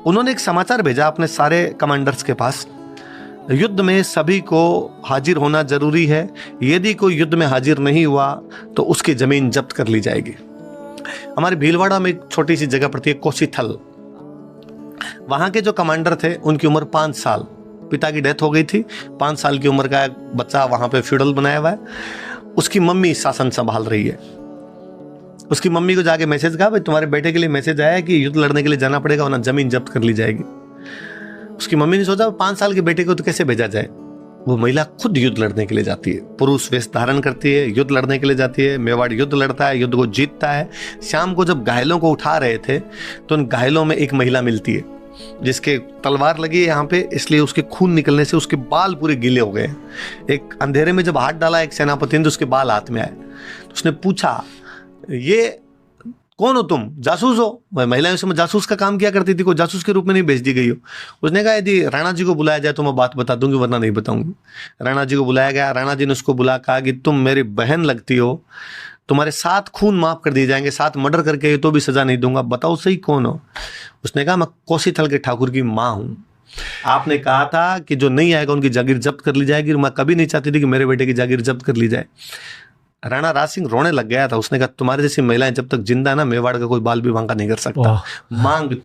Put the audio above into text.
उन्होंने एक समाचार भेजा अपने सारे कमांडर्स के पास, युद्ध में सभी को हाजिर होना जरूरी है, यदि कोई युद्ध में हाजिर नहीं हुआ तो उसकी जमीन जब्त कर ली जाएगी। हमारे भीलवाड़ा में एक छोटी सी जगह पड़ती है कोसीथल, वहां के जो कमांडर थे उनकी उम्र 5 साल, पिता की डेथ हो गई थी, 5 साल की उम्र का एक बच्चा वहां पे फ्यूडल बनाया हुआ है, उसकी मम्मी शासन संभाल रही है। उसकी मम्मी को जाके मैसेज कहा, भाई तुम्हारे बेटे के लिए मैसेज आया है कि युद्ध लड़ने के लिए जाना पड़ेगा वरना जमीन जब्त कर ली जाएगी। उसकी मम्मी ने सोचा 5 साल के बेटे को तो कैसे भेजा जाए। वो महिला खुद युद्ध लड़ने के लिए जाती है, पुरुष वेश धारण करती है, युद्ध लड़ने के लिए जाती है। मेवाड़ युद्ध लड़ता है, युद्ध को जीतता है। शाम को जब घायलों को उठा रहे थे तो उन घायलों में एक महिला मिलती है जिसके तलवार लगी है यहाँ पे, इसलिए उसके खून निकलने से उसके बाल पूरे गीले हो गए। एक अंधेरे में जब हाथ डाला एक सेनापति ने तो उसके बाल हाथ में आए। तो उसने पूछा, ये कौन हो तुम, जासूस हो? वह महिला उस समय जासूस का काम किया करती थी, कोई जासूस के रूप में नहीं भेज दी गई हो। उसने कहा यदि राणा जी को बुलाया जाए तो मैं बात बता दूंगी वरना नहीं बताऊंगी। राणा जी को बुलाया गया, राणा जी ने उसको बुला कहा कि तुम मेरी बहन लगती हो, तुम्हारे 7 खून माफ कर दिए जाएंगे, 7 मर्डर करके तो भी सजा नहीं दूंगा, बताओ सही कौन हो? उसने कहा मैं कोसीथल के ठाकुर की माँ हूँ। आपने कहा था कि जो नहीं आएगा उनकी जागीर जब्त कर ली जाएगी, मैं कभी नहीं चाहती थी कि मेरे बेटे की जागीर जब्त कर ली जाए। राणा राज सिंह रोने लग गया था। उसने कहा तुम्हारे जैसी महिलाएं जब तक जिंदा ना, मेवाड़ का कोई बाल भी वांका नहीं कर सकता। मांग तू